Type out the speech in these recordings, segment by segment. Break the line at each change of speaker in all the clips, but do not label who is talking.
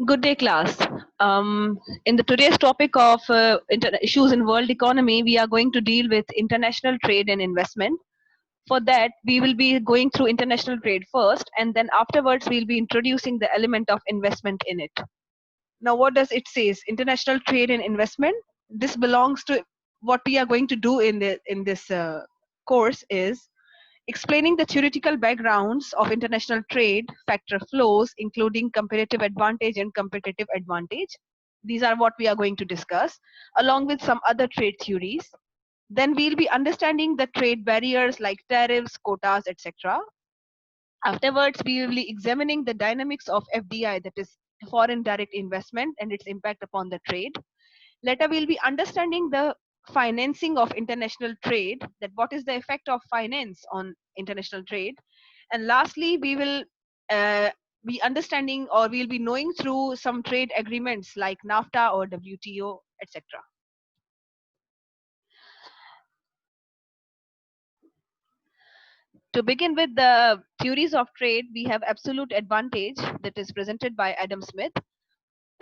Good day, class. In the today's topic of issues in world economy, we are going to deal with international trade and investment. For that, we will be going through international trade first, and then afterwards, we'll be introducing the element of investment in it. Now, what does it say? International trade and investment. This belongs to what we are going to do in this course is explaining the theoretical backgrounds of international trade, factor flows, including comparative advantage and competitive advantage. These are what we are going to discuss, along with some other trade theories. Then we'll be understanding the trade barriers like tariffs, quotas, etc. Afterwards, we will be examining the dynamics of FDI, that is foreign direct investment, and its impact upon the trade. Later, we'll be understanding the financing of international trade, that what is the effect of finance on international trade. And lastly, we will be understanding, or we'll be knowing through some trade agreements like NAFTA or WTO, etc. To begin with the theories of trade, we have absolute advantage that is presented by Adam Smith.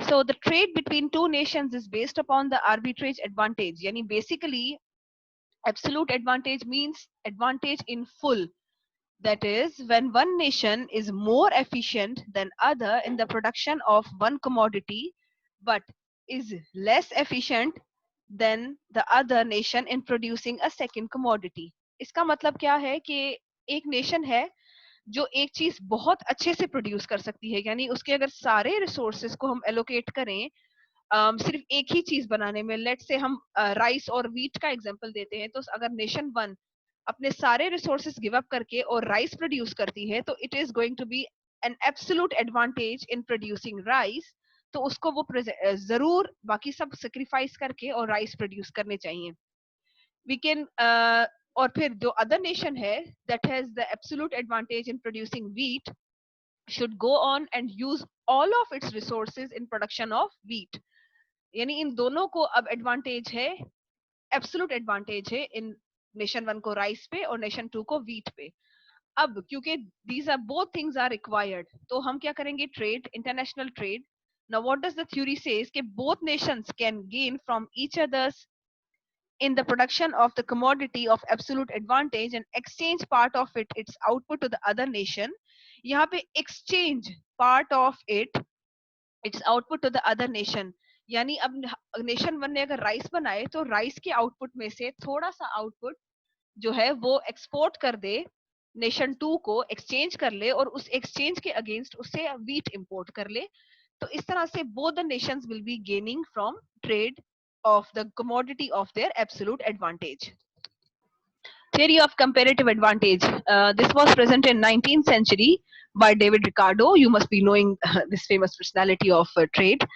So the trade between two nations is based upon the arbitrage advantage. Yani basically, absolute advantage means advantage in full. That is, when one nation is more efficient than other in the production of one commodity, but is less efficient than the other nation in producing a second commodity. इसका मतलब क्या है कि एक nation है जो एक चीज बहुत अच्छे से प्रोड्यूस कर सकती है, यानी उसके अगर सारे रिसोर्सेज को हम एलोकेट करें सिर्फ एक ही चीज बनाने में, लेट से हम राइस और वीट का एग्जांपल देते हैं, तो अगर नेशन वन अपने सारे रिसोर्सेज गिव अप करके और राइस प्रोड्यूस करती है, तो it is going to be an absolute advantage in producing rice. तो उसको वो जरूर बाकी सब सेक्रीफाइस करके और राइस प्रोड्यूस करने चाहिए. वी कैन और फिर जो अदर नेशन है that has the absolute advantage in producing wheat should go on and use all of its resources in production of wheat. यानी इन दोनों को अब एडवांटेज है, एब्सोल्यूट एडवांटेज है इन नेशन वन को राइस पे और नेशन टू को वीट पे. अब क्योंकि these are both things are required, तो हम क्या करेंगे? Trade, international trade. Now what does the theory says कि both nations can gain from each other's in the production of the commodity of absolute advantage and exchange part of its output to the other nation. यहाँ पे exchange part of its output to the other nation. यानी अब nation one ने अगर rice बनाए तो rice के output में से थोड़ा सा आउटपुट जो है वो एक्सपोर्ट कर दे, नेशन टू को एक्सचेंज कर ले और उस एक्सचेंज के अगेंस्ट उससे वीट इंपोर्ट कर ले. तो इस तरह से both the nations will be gaining from trade of the commodity of their absolute advantage. Theory of comparative advantage. This was present in 19th century by David Ricardo. You must be knowing this famous personality of trade.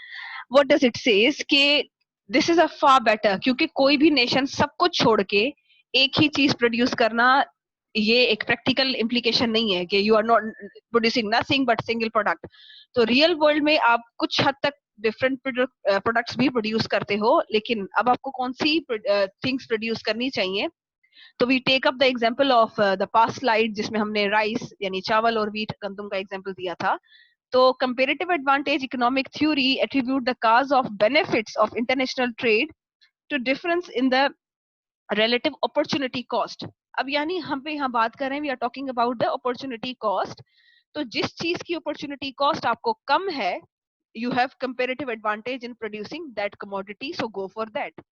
What does it say? कि this is a far better, क्योंकि कोई भी nation सब कुछ छोड़ के एक ही चीज प्रोड्यूस करना, ये एक प्रैक्टिकल इम्प्लीकेशन नहीं है कि you are not producing nothing but single product. तो रियल वर्ल्ड में आप कुछ हद तक डिफरेंट प्रोडक्ट्स भी प्रोड्यूस करते हो, लेकिन अब आपको कौन सी थिंग्स प्रोड्यूस करनी चाहिए. तो we take up the example of the past slide जिसमें हमने राइस यानी चावल और वीट गंदम का एग्जांपल दिया था. तो comparative advantage economic theory attribute the cause of benefits of international trade to difference in the relative opportunity cost. अब यानी हम पे यहाँ बात कर रहे हैं, we are talking about the opportunity cost. तो जिस चीज की opportunity cost आपको कम है, you have comparative advantage in producing that commodity, so go for that.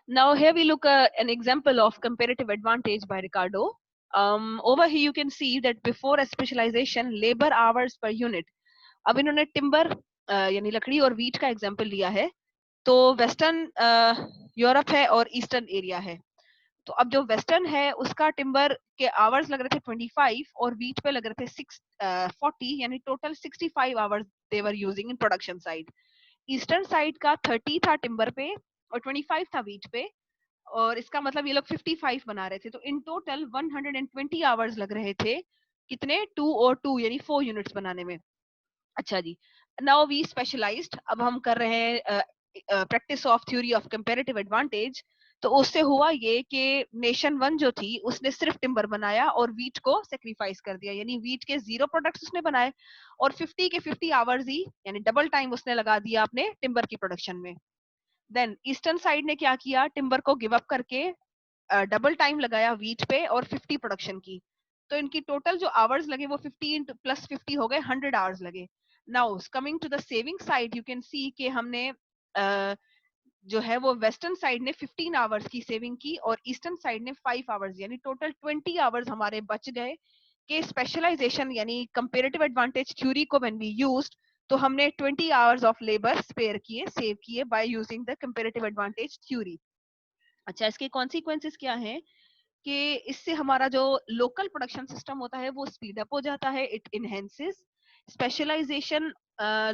Now here we look at an example of comparative advantage by Ricardo. Over here you can see that before a specialization, labor hours per unit. अब इन्होंने timber यानी लकड़ी और wheat का example लिया है. तो western Europe है और ईस्टर्न एरिया है. तो अब जो वेस्टर्न है उसका टिम्बर के आवर्स लग रहे थे 25 और वीट पे लग रहे थे 40, यानी total 65 hours they were using in production side. Eastern side का 30 था टिम्बर पे और 25 था वीट पे, और इसका मतलब ये लोग 55 बना रहे थे. तो इन टोटल 120 आवर्स लग रहे थे कितने 2 और 2 यानी 4 यूनिट्स बनाने में. अच्छा जी, नाउ वी स्पेशलाइज्ड. अब हम कर रहे हैं practice of theory of comparative advantage. तो उससे हुआ ये कि नेशन वन जो थी उसने सिर्फ टिम्बर बनाया और वीट को सेक्रीफाइस कर दिया, यानी वीट के 0 प्रोडक्ट्स उसने बनाए और 50 के 50 आवर्स ही यानी डबल टाइम उसने लगा दिया अपने टिम्बर की प्रोडक्शन में। देन ईस्टर्न साइड ने क्या किया, टिम्बर को गिव अप करके डबल टाइम लगाया वीट पे और 50 प्रोडक्शन की। तो इनकी टोटल जो आवर्स लगे वो 50 प्लस 50 हो गए, 100 आवर्स लगे। Now coming to the saving side, you can see कि हमने जो है वो वेस्टर्न साइड ने 15 आवर्स की सेविंग की और ईस्टर्न साइड ने 5 आवर्स, यानी टोटल 20 आवर्स हमारे बच गए। कि स्पेशलाइजेशन यानी कंपेरेटिव एडवांटेज थ्योरी को व्हेन वी यूज्ड, तो हमने 20 आवर्स ऑफ लेबर स्पेयर किए, सेव किए by using the comparative advantage theory. अच्छा, इसके कॉन्सिक्वेंसेस क्या हैं कि इससे हमारा जो लोकल प्रोडक्शन सिस्टम होता है वो स्पीड अप हो जाता है, it enhances specialisation,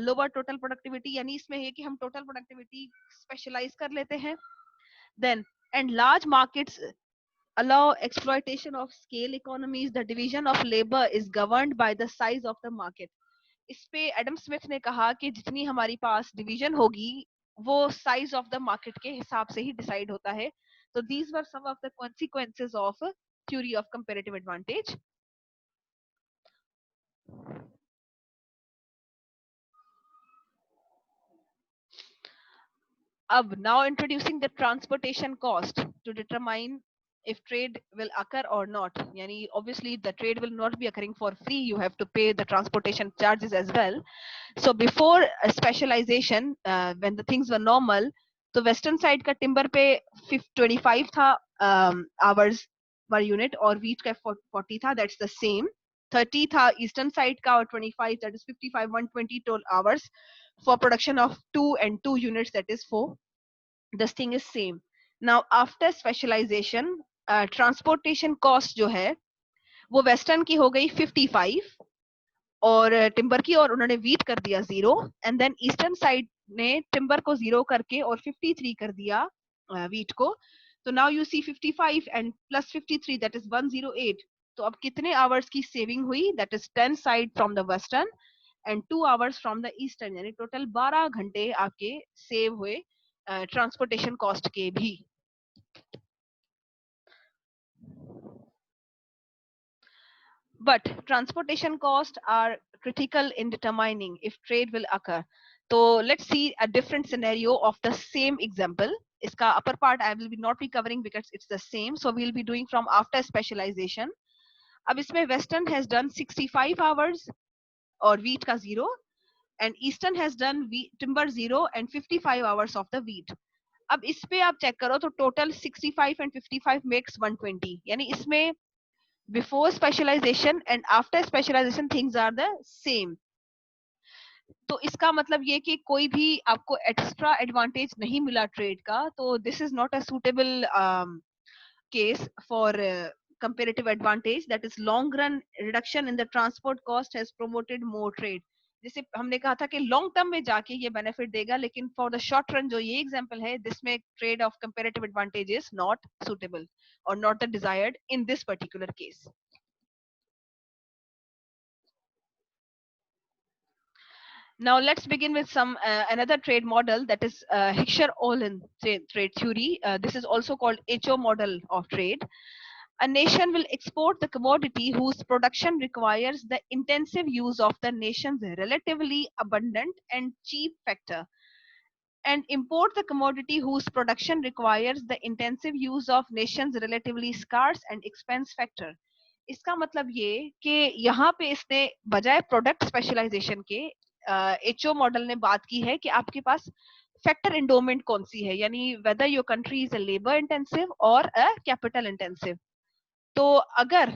lower total productivity, यानी इसमें है कि हम टोटल प्रोडक्टिविटी स्पेशलाइज कर लेते हैं। Then and large markets allow exploitation of scale economies, the division of labor is governed by the size of the market। इस पे एडम स्मिथ ने कहा कि जितनी हमारी पास डिवीजन होगी वो साइज ऑफ द मार्केट के हिसाब से ही डिसाइड होता है। तो these were some of the consequences of theory of comparative advantage. अब now introducing the transportation cost to determine if trade will occur or not, yani obviously the trade will not be occurring for free, you have to pay the transportation charges as well। So before specialization, when the things were normal, तो western side का timber पे 25 था hours per unit और wheat का 40 था, that's the same. 30 था eastern side का और 25 that is 55, 120 total hours for production of 2 and 2 units, that is 4, this thing is same। now after specialization, transportation cost जो है वो वेस्टर्न की हो गई 55 और टिम्बर की, और उन्होंने वीट कर दिया 0, एंड देन ईस्टर्न साइड ने टिम्बर को 0 करके और 53 कर दिया वीट को। तो now you see 55 and plus 53 that is 108। तो अब कितने आवर्स की सेविंग हुई, that is 10 side from the western and 2 hours from the eastern, यानी टोटल 12 घंटे आपके सेव हुए ट्रांसपोर्टेशन कॉस्ट के भी। But transportation costs are critical in determining if trade will occur। So let's see a different scenario of the same example। इसका upper part I will be not be covering because it's the same, so we'll be doing from after specialization। अब इसमें western has done 65 hours और wheat का 0, and eastern has done timber 0 and 55 hours of the wheat। अब इस पे आप check करो तो टोटल 65 and 55 makes 120, यानी इसमें before specialization and after specialization things are the same। तो इसका मतलब ये कि कोई भी आपको एक्स्ट्रा एडवांटेज नहीं मिला ट्रेड का, तो this is not a suitable case for comparative advantage, that is long run reduction in the transport cost has promoted more trade। जैसे हमने कहा था कि लॉन्ग टर्म में जाके ये बेनिफिट देगा, लेकिन फॉर द शॉर्ट रन जो ये एग्जांपल है, दिस में trade off comparative advantage is not suitable और not the desired in this particular case. Now let's begin with some another trade model, that is Hickscher-Ohlin trade theory। This is also called HO model of trade। A nation will export the commodity whose production requires the intensive use of the nation's relatively abundant and cheap factor, and import the commodity whose production requires the intensive use of nation's relatively scarce and expense factor। इसका मतलब ये कि यहाँ पे इसने बजाय product specialisation के HO model ने बात की है कि आपके पास फैक्टर इंडोमेंट कौन सी है, यानी whether your country is a labour intensive और अ कैपिटल इंटेंसिव। तो अगर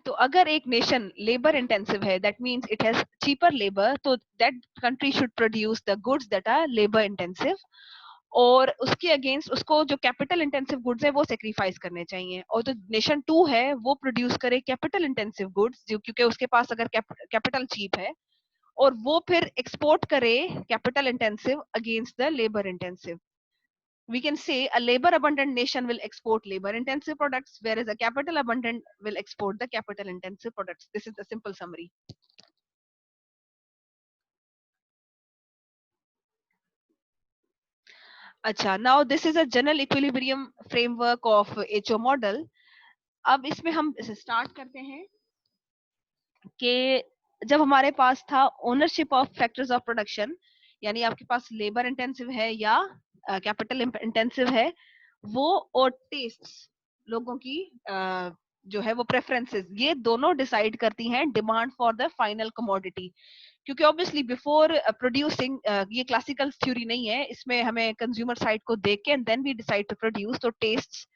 तो अगर एक नेशन लेबर इंटेंसिव है, that means it has cheaper labour, तो that country should produce the goods that are labour intensive, और उसके अगेंस्ट उसको जो कैपिटल इंटेंसिव गुड्स है वो सेक्रीफाइस करने चाहिए। और जो नेशन टू है वो प्रोड्यूस करे कैपिटल इंटेंसिव गुड्स, जो क्योंकि उसके पास अगर कैपिटल चीप है, और वो फिर एक्सपोर्ट करे capital intensive against the labour intensive. We can say a labor abundant nation will export labor intensive products, whereas a capital abundant will export the capital intensive products। This is the simple summary। अच्छा, now this is a general equilibrium framework of HO model. अब इसमें हम start करते हैं कि जब हमारे पास था ownership of factors of production, यानी आपके पास लेबर इंटेंसिव है या कैपिटल इंटेंसिव है, वो और टेस्ट लोगों की जो है वो प्रेफरेंसेस, ये दोनों डिसाइड करती हैं demand for the final commodity. क्योंकि ऑब्वियसली बिफोर प्रोड्यूसिंग, ये क्लासिकल थ्योरी नहीं है, इसमें हमें कंज्यूमर साइड को देख के and then we decide to produce. तो टेस्ट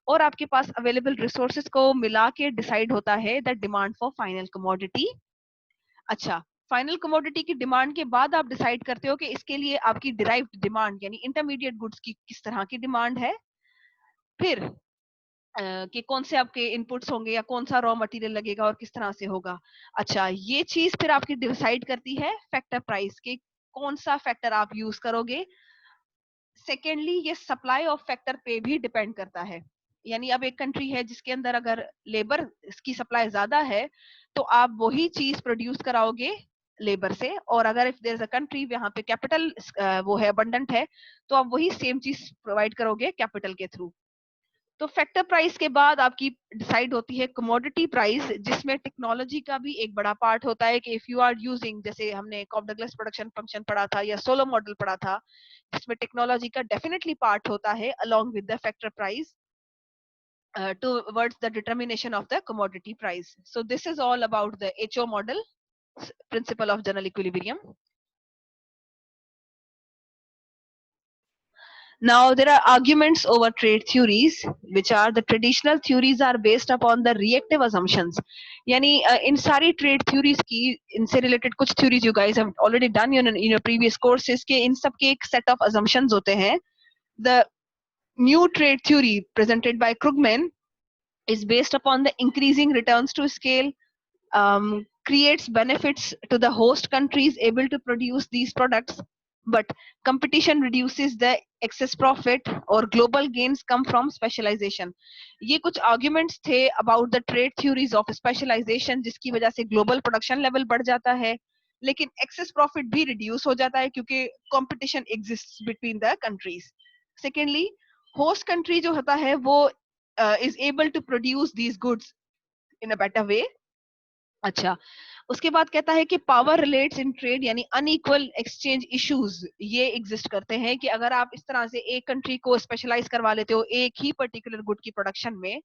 और आपके पास अवेलेबल रिसोर्सेज को मिला के डिसाइड होता है the demand for final commodity. अच्छा, फाइनल कमोडिटी की डिमांड के बाद आप डिसाइड करते हो कि इसके लिए आपकी डिराइव्ड डिमांड यानी इंटरमीडिएट गुड्स की किस तरह की डिमांड है, फिर कि कौन से आपके इनपुट्स होंगे या कौन सा रॉ मटेरियल लगेगा और किस तरह से होगा. अच्छा, ये चीज फिर आपकी डिसाइड करती है फैक्टर प्राइस के, कौन सा फैक्टर आप यूज करोगे. सेकेंडली, ये सप्लाई ऑफ फैक्टर पे भी डिपेंड करता है. यानी अब एक कंट्री है जिसके अंदर अगर लेबर की सप्लाई ज्यादा है तो आप वही चीज प्रोड्यूस कराओगे लेबर से, और अगर if there is a country वहां पे कैपिटल वो है अबंडेंट है, तो आप वही सेम चीज प्रोवाइड करोगे कैपिटल के थ्रू. तो फैक्टर प्राइस के बाद आपकी डिसाइड होती है कमोडिटी प्राइस, जिसमें टेक्नोलॉजी का भी एक बड़ा पार्ट होता है कि इफ यू आर यूजिंग, जैसे हमने कॉप डगलस प्रोडक्शन फंक्शन पढ़ा था या सोलो मॉडल पढ़ा था, जिसमें टेक्नोलॉजी का डेफिनेटली पार्ट होता है along with the factor price towards the determination of the commodity price. So this is all about the HO model, principle of general equilibrium. Now there are arguments over trade theories, which are the traditional theories are based upon the reactive assumptions. यानी इन सारी trade theories की, इनसे related कुछ theories you guys have already done in your previous courses, के इन सब के एक set of assumptions होते हैं. The new trade theory presented by Krugman is based upon the increasing returns to scale, creates benefits to the host countries able to produce these products, but competition reduces the excess profit or global gains come from specialization. ये कुछ arguments थे about the trade theories of specialization, जिसकी वजह से global production level बढ़ जाता है, लेकिन excess profit भी reduce हो जाता है क्योंकि competition exists between the countries. Secondly, host country जो होता है वो is able to produce these goods in a better way. अच्छा, उसके बाद कहता है कि पावर रिलेट्स इन ट्रेड, यानी अनइक्वल एक्सचेंज इश्यूज ये एग्जिस्ट करते हैं कि अगर आप इस तरह से एक कंट्री को स्पेशलाइज करवा लेते हो एक ही पर्टिकुलर गुड की प्रोडक्शन में,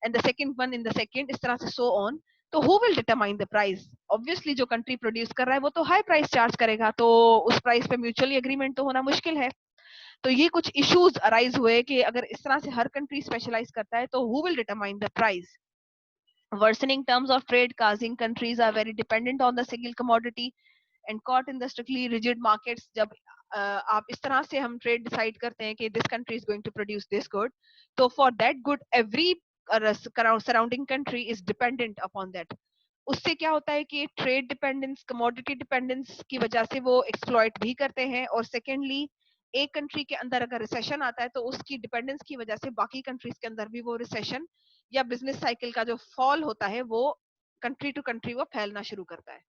and the second one in the second, इस तरह से सो ऑन, तो who will determine the price. Obviously जो कंट्री प्रोड्यूस कर रहा है वो तो हाई प्राइस चार्ज करेगा, तो उस प्राइस पे म्यूचुअली एग्रीमेंट तो होना मुश्किल है. तो ये कुछ इश्यूज अराइज हुए कि अगर इस तरह से हर कंट्री स्पेशलाइज करता है तो who will determine the price. Worsening terms of trade causing countries are very dependent on the single commodity and caught in the strictly rigid markets. जब आप इस तरह से हम ट्रेड डिसाइड करते हैं कि this country is going to produce this good, तो for that good every surrounding country is dependent upon that. उससे क्या होता है कि ट्रेड डिपेंडेंस, कमोडिटी डिपेंडेंस की वजह से वो एक्सप्लॉइट भी करते हैं, और सेकेंडली एक कंट्री के अंदर अगर रिसेशन आता है तो उसकी डिपेंडेंस की वजह से बाकी कंट्रीज के अंदर भी वो रिसेशन या बिजनेस साइकिल का जो फॉल होता है वो कंट्री टू कंट्री वो फैलना शुरू करता है.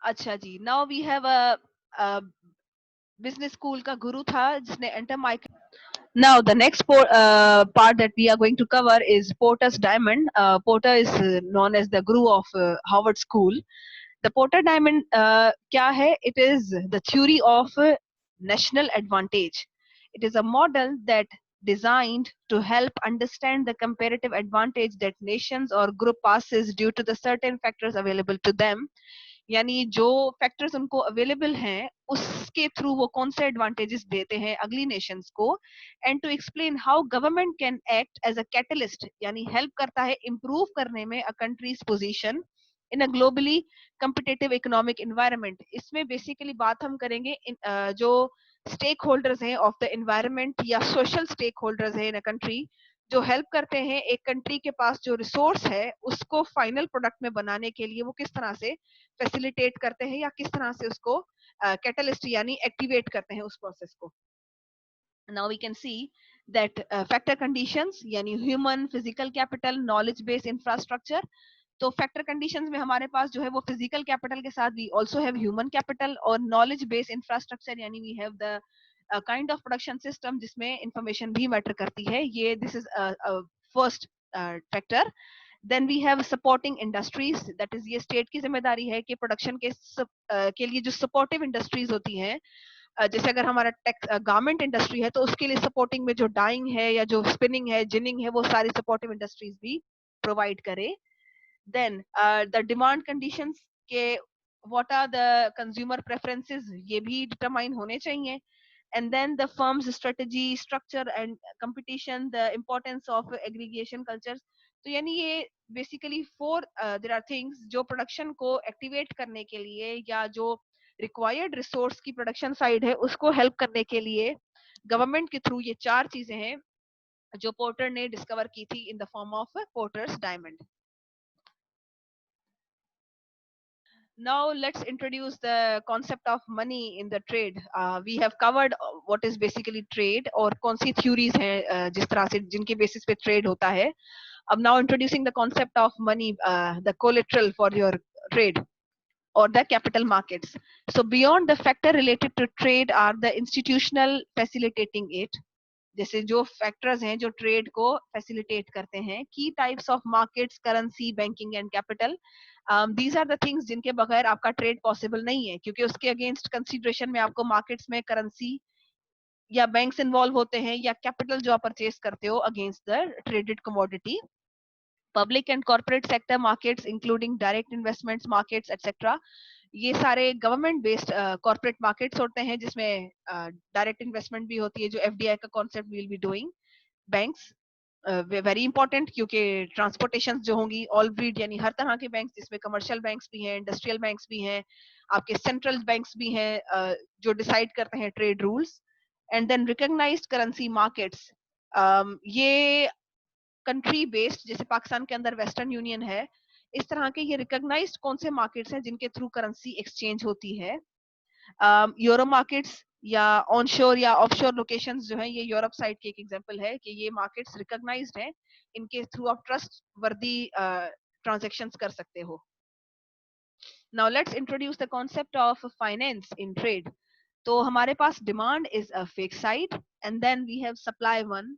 अच्छा जी, now we have a business school का गुरु था जिसने enter Mike. Now the next part that we are going to cover is Porter's diamond. Porter is known as the guru of Harvard School. The Porter diamond क्या है? It is the theory of national advantage. It is a model that designed to help understand the comparative advantage that nations or group passes due to the certain factors available to them. यानी जो factors उनको available हैं उसके through वो कौन से advantages देते हैं अगली नेशंस को, and to explain how government can act as a catalyst, यानी हेल्प करता है इम्प्रूव करने में a country's position in a globally competitive economic environment. इसमें बेसिकली बात हम करेंगे जो स्टेक होल्डर्स हैं ऑफ द एनवायरनमेंट या सोशल स्टेक होल्डर्स हैं इन अ कंट्री, जो हेल्प करते हैं एक कंट्री के पास जो रिसोर्स है उसको फाइनल प्रोडक्ट में बनाने के लिए वो किस तरह से फैसिलिटेट करते हैं या किस तरह से उसको कैटलिस्ट यानी एक्टिवेट करते हैं उस प्रोसेस को. Now we can see that factor conditions यानी human physical capital knowledge based infrastructure. तो फैक्टर कंडीशंस में हमारे पास जो है वो फिजिकल कैपिटल के साथ we also have human capital और नॉलेज बेस्ड इंफ्रास्ट्रक्चर, यानी we have the kind of production system जिसमें इंफॉर्मेशन भी मैटर करती है। ये this is first factor. Then we have supporting industries, that is ये स्टेट की जिम्मेदारी है कि प्रोडक्शन के लिए जो सपोर्टिव इंडस्ट्रीज होती हैं, जैसे अगर हमारा गारमेंट इंडस्ट्री है तो उसके लिए सपोर्टिंग में जो डाइंग है या जो स्पिनिंग है, जिनिंग है, वो सारी सपोर्टिव इंडस्ट्रीज भी प्रोवाइड करे। देन द डिमांड कंडीशंस के what are the consumer preferences, ये भी डिटरमाइन होने चाहिए। And then the firms strategy, structure and competition, the importance of aggregation culture. तो यानी ये basically four there are things जो प्रोडक्शन को एक्टिवेट करने के लिए या जो रिक्वायर्ड रिसोर्स की प्रोडक्शन साइड है उसको हेल्प करने के लिए गवर्नमेंट के थ्रू ये चार चीजें हैं जो पोर्टर ने डिस्कवर की थी in the form of porters diamond. Now let's introduce the concept of money in the trade. We have covered what is basically trade और कौन सी theories हैं जिस तरह से जिनके basis पे trade होता है। अब now introducing the concept of money, the collateral for your trade or the capital markets. So beyond the factor related to trade are the institutional facilitating it. जैसे जो फैक्टर्स हैं जो ट्रेड को facilitate करते हैं, की types of markets, currency, banking and capital, these are the things जिनके बगैर आपका ट्रेड पॉसिबल नहीं है, क्योंकि उसके अगेंस्ट कंसीडरेशन में आपको मार्केट्स में करेंसी या बैंक्स इन्वॉल्व होते हैं या कैपिटल जो आप परचेज करते हो against the traded commodity. Public and corporate sector markets including direct investments markets etcetera, ये सारे गवर्नमेंट बेस्ड कॉर्पोरेट मार्केट्स होते हैं जिसमें डायरेक्ट इन्वेस्टमेंट भी होती है, जो एफडीआई का concept will be doing. Banks very important, क्योंकि ट्रांसपोर्टेशन जो होंगी ऑल ब्रीड, यानी हर तरह के बैंक्स जिसमें कमर्शियल बैंक्स भी हैं, इंडस्ट्रियल बैंक्स भी हैं, आपके सेंट्रल बैंक्स भी हैं जो डिसाइड करते हैं trade rules. And then recognised currency markets, ये कंट्री बेस्ड, जैसे पाकिस्तान के अंदर वेस्टर्न यूनियन है, इस तरह के ये रिकॉग्नाइज्ड कौन से मार्केट्स हैं जिनके थ्रू करेंसी एक्सचेंज होती है। यूरो मार्केट्स या ऑनशोर या ऑफशोर लोकेशंस जो है, ये यूरोप साइड की एक एग्जांपल है कि ये मार्केट्स रिकॉग्नाइज्ड हैं, इनके थ्रू आप ट्रस्ट वर्दी ट्रांजैक्शंस कर सकते हो। Now let's introduce the concept of finance in trade. तो हमारे पास demand is a fix side and then we have supply one,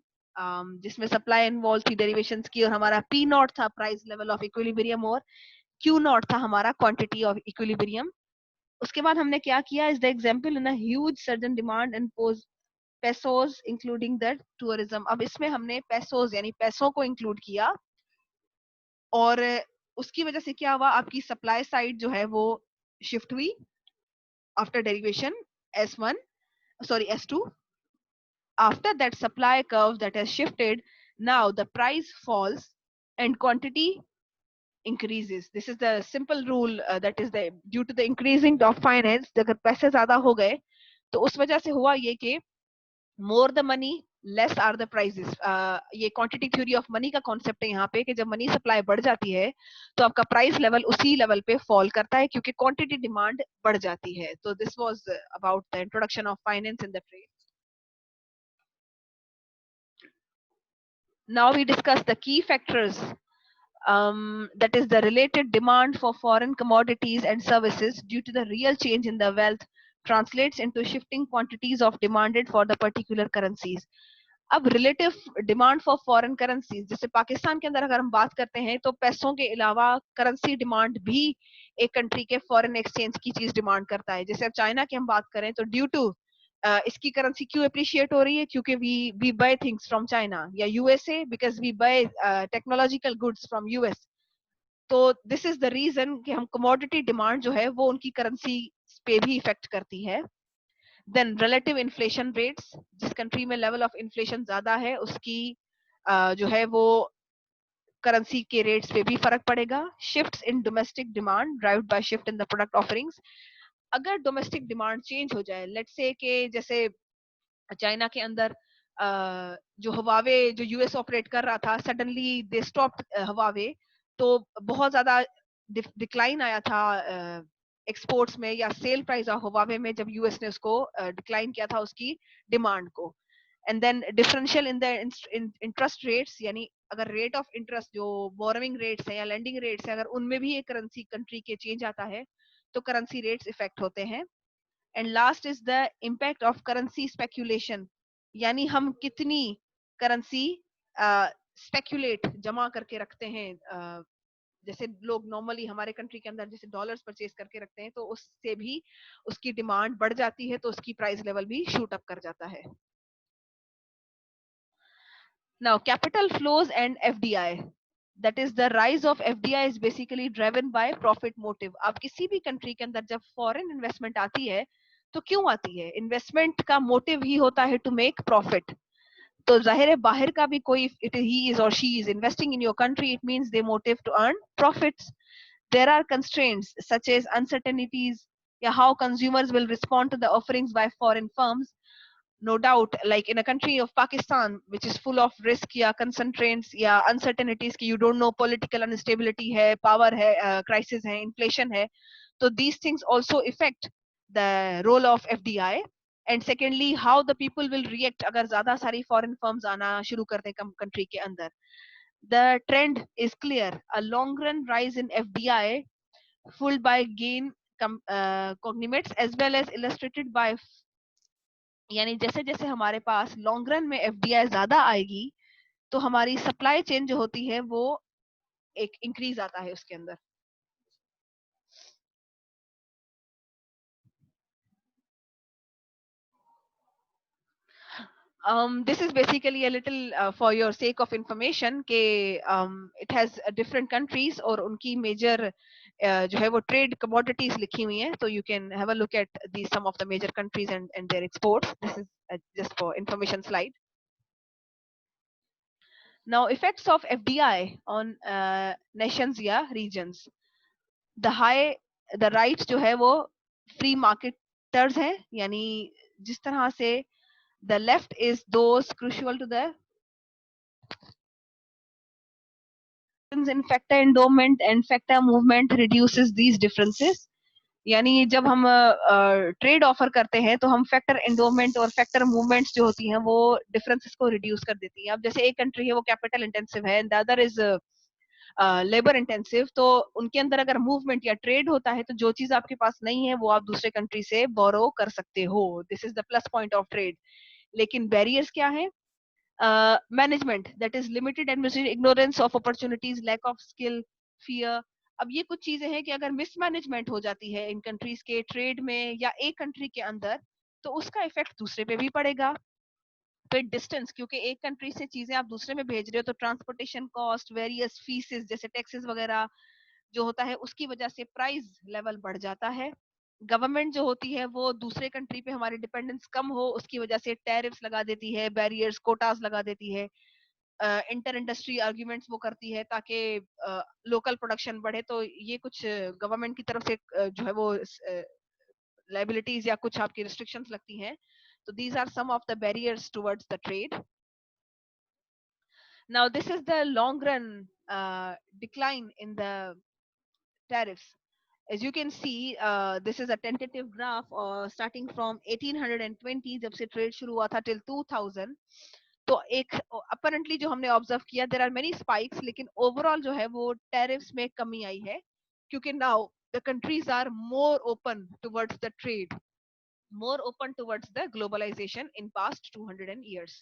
जिसमें सप्लाई इन्वॉल्व थी डेरिवेशंस की, और हमारा पी नॉट था प्राइस लेवल ऑफ इक्विलिब्रियम और क्यू नॉट था हमारा क्वांटिटी ऑफ इक्विलिब्रियम। उसके बाद हमने क्या किया, is the example in a huge surgeon demand and pesos including the tourism. अब इसमें हमने पेसोस यानी पैसों को इंक्लूड किया, और उसकी वजह से क्या हुआ, आपकी सप्लाई साइड जो है वो शिफ्ट हुई after derivation S1, sorry S2. After that supply curve that has shifted, now the price falls and quantity increases. This is the simple rule that is the due to the increasing of finance, अगर पैसे ज्यादा हो गए तो उस वजह से हुआ ये कि more the money less are the prices. ये quantity theory of money का concept है यहाँ पे, कि जब मनी सप्लाई बढ़ जाती है तो आपका प्राइस लेवल उसी लेवल पे फॉल करता है क्योंकि क्वांटिटी डिमांड बढ़ जाती है। तो this was about the introduction of finance in the trade. Now we discuss the key factors, that is the related demand for foreign commodities and services due to the real change in the wealth translates into shifting quantities of demanded for the particular currencies. अब relative demand for foreign currencies, जैसे पाकिस्तान के अंदर अगर हम बात करते हैं तो पैसों के अलावा करेंसी डिमांड भी एक कंट्री के फॉरेन एक्सचेंज की चीज डिमांड करता है। जैसे अब चाइना की हम बात करें तो ड्यू टू इसकी करेंसी क्यों अप्रिशिएट हो रही है, क्योंकि we buy things from China, या USA because we buy technological goods from US. तो दिस इज द रीजन कि हम कमोडिटी डिमांड जो है वो उनकी करेंसी पे भी इफेक्ट करती है। देन रिलेटिव इन्फ्लेशन रेट्स, जिस कंट्री में लेवल ऑफ इन्फ्लेशन ज्यादा है उसकी जो है वो करेंसी के रेट्स पे भी फर्क पड़ेगा। Shifts in domestic demand driven by shift in the product offerings, अगर डोमेस्टिक डिमांड चेंज हो जाए, लेट्स से कि जैसे चाइना के अंदर जो हवावे जो यूएस ऑपरेट कर रहा था, सडनली दे स्टॉप हवावे, तो बहुत ज्यादा डिक्लाइन आया था एक्सपोर्ट्स में या सेल प्राइस ऑफ हवावे में, जब यूएस ने उसको डिक्लाइन किया था उसकी डिमांड को। And then differential in the interest rates, यानी अगर रेट ऑफ इंटरेस्ट जो बोरोइंग रेट्स है या लेंडिंग रेट्स है, अगर उनमें भी एक करेंसी कंट्री के चेंज आता है तो करेंसी रेट्स इफेक्ट होते हैं. And last is the impact of currency speculation, यानी हम कितनी करेंसी स्पेक्यूलेट जमा करके रखते हैं. जैसे लोग नॉर्मली हमारे कंट्री के अंदर जैसे डॉलर्स परचेज करके रखते हैं, तो उससे भी उसकी डिमांड बढ़ जाती है, तो उसकी प्राइस लेवल भी शूट अप कर जाता है. Now, capital flows and FDI. That is the rise of FDI is basically driven by profit motive. आप किसी भी कंट्री के अंदर जब फॉरेन इन्वेस्टमेंट आती है तो क्यों आती है? इन्वेस्टमेंट का मोटिव ही होता है टू मेक प्रॉफिट. तो जाहिर है बाहर का भी कोई इट ही इज और she is investing in your country, it means the motive to earn profits. There are constraints such as uncertainties, yeah, how consumers will respond to the offerings by foreign firms. No doubt, like in a country of Pakistan, which is full of risk, yeah, constraints, yeah, uncertainties, ki you don't know, political instability hai, power hai, crisis hai, inflation hai. So these things also affect the role of FDI. And secondly, how the people will react agar zyada sari foreign firms aana shuru kar de country ke andar. The trend is clear: a long run rise in FDI fueled by gain cognimates as well as illustrated by, यानी जैसे जैसे हमारे पास long run में FDI ज्यादा आएगी तो हमारी supply chain जो होती है वो एक इंक्रीज आता है उसके अंदर. This is basically a little for your sake of information के it has different countries और उनकी major जो है वो trade commodities लिखी हुई हैं, so you can have a look at these some of the major countries and their exports. This is just for information slide. Now, effects of FDI on nations या regions. The rights जो है वो free marketers हैं, यानी जिस तरह से the left is those crucial to the in factor endowment and factor movement reduces these differences. यानी जब हम ट्रेड ऑफर करते हैं तो हम फैक्टर एंडोमेंट और फैक्टर मूवमेंट्स जो होती हैं वो डिफरेंसेस को रिड्यूस कर देती हैं. अब जैसे एक कंट्री है वो कैपिटल इंटेंसिव है, the other is labour intensive, तो उनके अंदर अगर मूवमेंट या ट्रेड होता है तो जो चीज आपके पास नहीं है वो आप दूसरे कंट्री से बोरो कर सकते हो. This is the plus point of trade. लेकिन बैरियर्स क्या है? Management, that is limited administration, ignorance of opportunities, lack of skill, fear. अब ये कुछ चीजें हैं कि अगर मिसमैनेजमेंट हो जाती है इन कंट्रीज के ट्रेड में या एक कंट्री के अंदर तो उसका इफेक्ट दूसरे पे भी पड़ेगा. फिर डिस्टेंस, क्योंकि एक कंट्री से चीजें आप दूसरे में भेज रहे हो तो ट्रांसपोर्टेशन कॉस्ट, वेरियस फीसेस जैसे टैक्सेस वगैरह जो होता है उसकी वजह से प्राइस लेवल बढ़ जाता है. गवर्नमेंट जो होती है वो दूसरे कंट्री पे हमारी डिपेंडेंस कम हो उसकी वजह से टैरिफ्स लगा देती है, बैरियर्स, कोटास लगा देती है, इंटर इंडस्ट्री आर्ग्यूमेंट्स वो करती है ताकि लोकल प्रोडक्शन बढ़े. तो ये कुछ गवर्नमेंट की तरफ से जो है वो लाइबिलिटीज या कुछ आपकी रिस्ट्रिक्शंस लगती हैं. तो these are some of the barriers towards the trade. Now this is the long run decline in the tariffs. As you can see, this is a tentative graph starting from 1820 जब से trade शुरू हुआ था till 2000. तो एक apparently जो हमने observe किया देयर आर मेनी स्पाइक्स, लेकिन ओवरऑल जो है वो टैरिफ्स में कमी आई है क्योंकि now the countries are more open towards the trade, more open towards the globalization in past 200 years.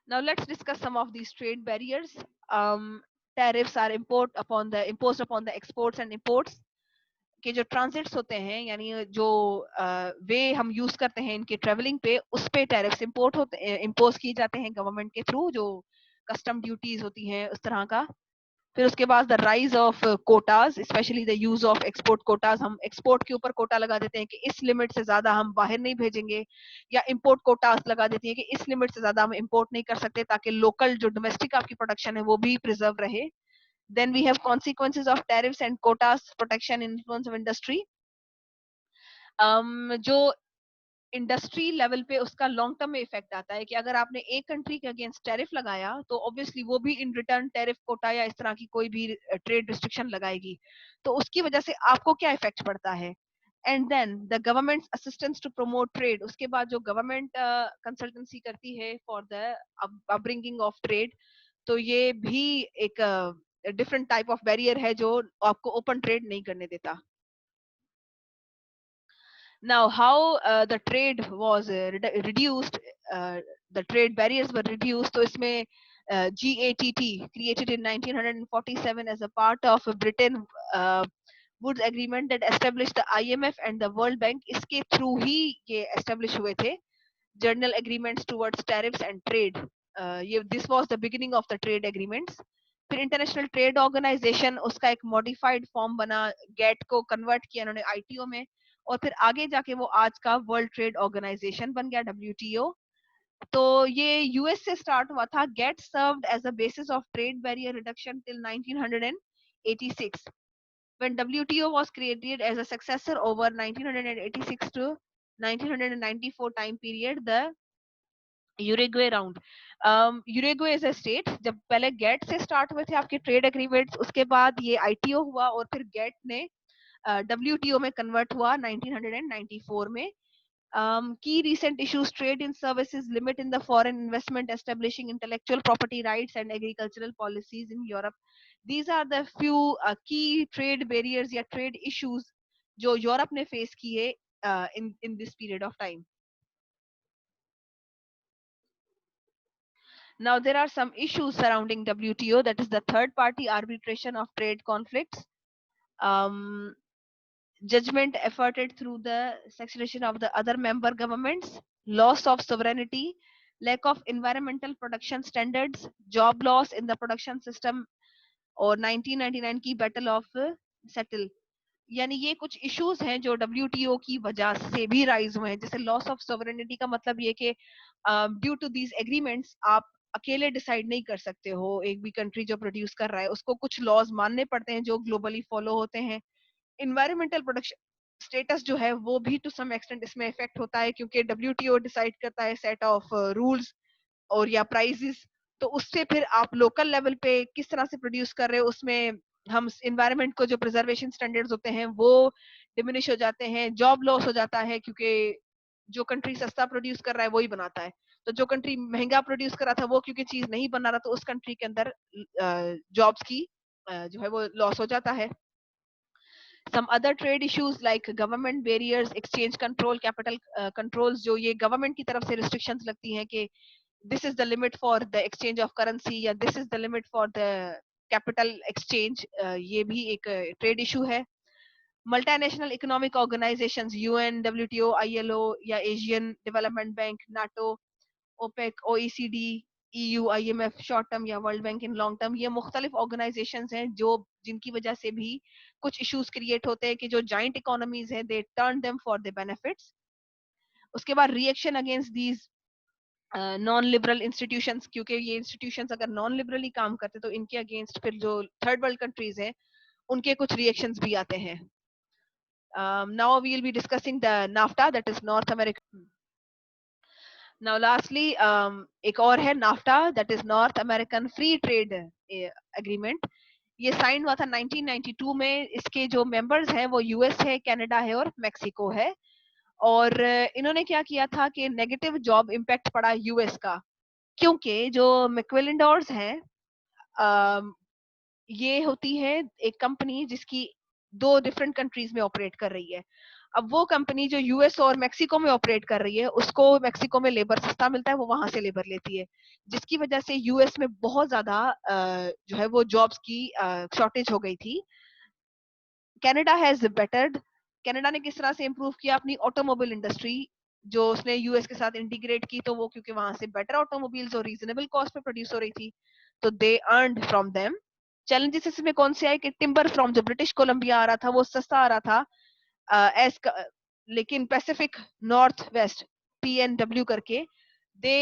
Now let's discuss some of these trade barriers. Tariffs are imposed upon the exports and imports. के जो transits होते हैं यानी जो वे हम use करते हैं इनके ट्रेवलिंग पे, उस पे टैरिफ्स इम्पोज किए जाते हैं गवर्नमेंट के थ्रू, जो कस्टम ड्यूटीज होती हैं उस तरह का. फिर उसके बाद the rise of Kota's, specially the use of export Kota's. हम एक्सपोर्ट के ऊपर कोटा लगा देते हैं कि इस लिमिट से ज्यादा हम बाहर नहीं भेजेंगे, या इंपोर्ट कोटाज लगा देती है कि इस लिमिट से ज्यादा हम इंपोर्ट नहीं कर सकते ताकि लोकल जो डोमेस्टिक आपकी प्रोडक्शन है वो भी प्रिजर्व रहे. Then we have consequences of tariffs and quotas, protection, influence of industry. जो इंडस्ट्री लेवल पे उसका लॉन्ग टर्म में इफेक्ट आता है कि अगर आपने एक कंट्री के अगेंस्ट टैरिफ लगाया तो ऑब्वियसली वो भी इन रिटर्न टैरिफ कोटा या इस तरह की कोई भी ट्रेड रिस्ट्रिक्शन लगाएगी. तो उसकी वजह से आपको क्या इफेक्ट पड़ता है? and then the government's assistance to promote trade. उसके बाद जो government consultancy करती है for the upbringing of trade, तो ये भी एक different type of barrier है जो आपको open trade नहीं करने देता. Now, how the trade was reduced, the trade barriers were reduced. तो इसमें GATT, created in 1947 as a part of Britain Woods Agreement that established the IMF and the World Bank, इसके through ही ये establish हुए थे. General agreements towards tariffs and trade. This was the beginning of the trade agreements. फिर international trade organisation उसका एक modified form बना, gate को convert किया उन्होंने आईटीओ में, और फिर आगे जाके वो आज का वर्ल्ड ट्रेड ऑर्गेनाइजेशन बन गया, डब्ल्यूटीओ. तो ये यूएस से स्टार्ट हुआ था. GATT served as a basis of trade barrier reduction till 1986 when WTO was created as a successor over 1986 to 1994 time period. The Uruguay round, Uruguay is a state. जब पहले gate से स्टार्ट हुए थे आपके ट्रेड एग्रीमेंट्स, उसके बाद ये आईटीओ हुआ और फिर गेट ने डब्ल्यूटीओ में कन्वर्ट हुआ 1994 में. Key recent issues: trade in services, limit in the foreign investment, establishing intellectual property rights and agricultural policies in Europe. These are the few key trade barriers या trade issues जो Europe ने face किए in this period of time. Now, there are some issues surrounding WTO, that is the third party arbitration of trade conflicts. Judgment efforted through the succession of the other member governments, loss of sovereignty, lack of environmental production standards, job loss in the production system, और 1999 की battle of settle. यानी ये कुछ issues हैं जो WTO की वजह से भी राइज हुए हैं. जैसे लॉस ऑफ सोवरेनिटी का मतलब ये कि ड्यू टू दीज एग्रीमेंट्स आप अकेले डिसाइड नहीं कर सकते हो. एक भी कंट्री जो प्रोड्यूस कर रहा है उसको कुछ लॉज मानने पड़ते हैं जो ग्लोबली फॉलो होते हैं. इन्वायरमेंटल प्रोडक्शन स्टेटस जो है वो भी टू सम एक्सटेंट इसमें इफेक्ट होता है, क्योंकि WTO डिसाइड करता है सेट ऑफ रूल्स और या प्राइजेस. तो उससे फिर आप लोकल लेवल पे किस तरह से प्रोड्यूस कर रहे हो, उसमें हम इन्वायरमेंट को जो प्रिजर्वेशन स्टैंडर्ड्स होते हैं वो डिमिनिश हो जाते हैं. जॉब लॉस हो जाता है क्योंकि जो कंट्री सस्ता प्रोड्यूस कर रहा है वही बनाता है. तो जो कंट्री महंगा प्रोड्यूस कर रहा था वो क्योंकि चीज नहीं बना रहा, तो उस कंट्री के अंदर जॉब्स की जो है वो लॉस हो जाता है. some other trade issues like government barriers, exchange control, capital controls, जो ये government की तरफ से restrictions लगती हैं कि this is the limit for the exchange of currency या this is the limit for the capital exchange, ये भी एक trade issue है. Multinational economic organizations, UN, WTO, ILO या Asian Development Bank, NATO, OPEC, OECD, EU, IMF, short term या world bank in long term, ये मुख्तलिफ organisations हैं जो जिनकी वजह से भी कुछ इश्यूज क्रिएट होते हैं कि जो जॉइंट इकोनॉमीज हैं they turn them for the benefits. उसके बाद reaction against these non liberal institutions, क्योंकि ये इंस्टीट्यूशंस अगर नॉन लिबरली काम करते तो इनके अगेंस्ट फिर जो थर्ड वर्ल्ड कंट्रीज हैं उनके कुछ रिएक्शंस भी आते हैं. Now we will be discussing the NAFTA, that is North America. Now, lastly, एक और है NAFTA, that is North American free trade agreement. ये साइन हुआ था 1992 में. इसके जो मेंबर्स हैं वो यूएस है, कनाडा है और मेक्सिको है. और इन्होंने क्या किया था कि नेगेटिव जॉब इम्पैक्ट पड़ा यूएस का, क्योंकि जो मैक्विलिडोर्स हैं ये होती है एक कंपनी जिसकी दो डिफरेंट कंट्रीज में ऑपरेट कर रही है. अब वो कंपनी जो यूएस और मेक्सिको में ऑपरेट कर रही है उसको मेक्सिको में लेबर सस्ता मिलता है, वो वहां से लेबर लेती है, जिसकी वजह से यूएस में बहुत ज्यादा जो है वो जॉब्स की शॉर्टेज हो गई थी. Canada has battered. कनाडा ने किस तरह से इंप्रूव किया अपनी ऑटोमोबाइल इंडस्ट्री जो उसने यूएस के साथ इंटीग्रेट की, तो वो क्योंकि वहां से बेटर ऑटोमोबाइल्स और रीजनेबल कॉस्ट पे प्रोड्यूस हो रही थी तो दे अर्नड फ्रॉम देम. चैलेंजेस इसमें कौन से आए कि टिम्बर फ्रॉम जो ब्रिटिश कोलंबिया आ रहा था वो सस्ता आ रहा था, लेकिन पैसिफिक नॉर्थ वेस्ट PNW करके they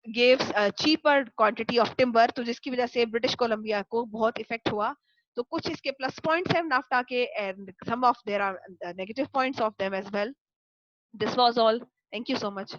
gave cheaper quantity of timber, तो जिसकी वजह से ब्रिटिश कोलंबिया को बहुत इफेक्ट हुआ. तो कुछ इसके प्लस पॉइंट्स हैं नाफ्टा के and some of there are negative points of them as well. This was all. Thank you so much.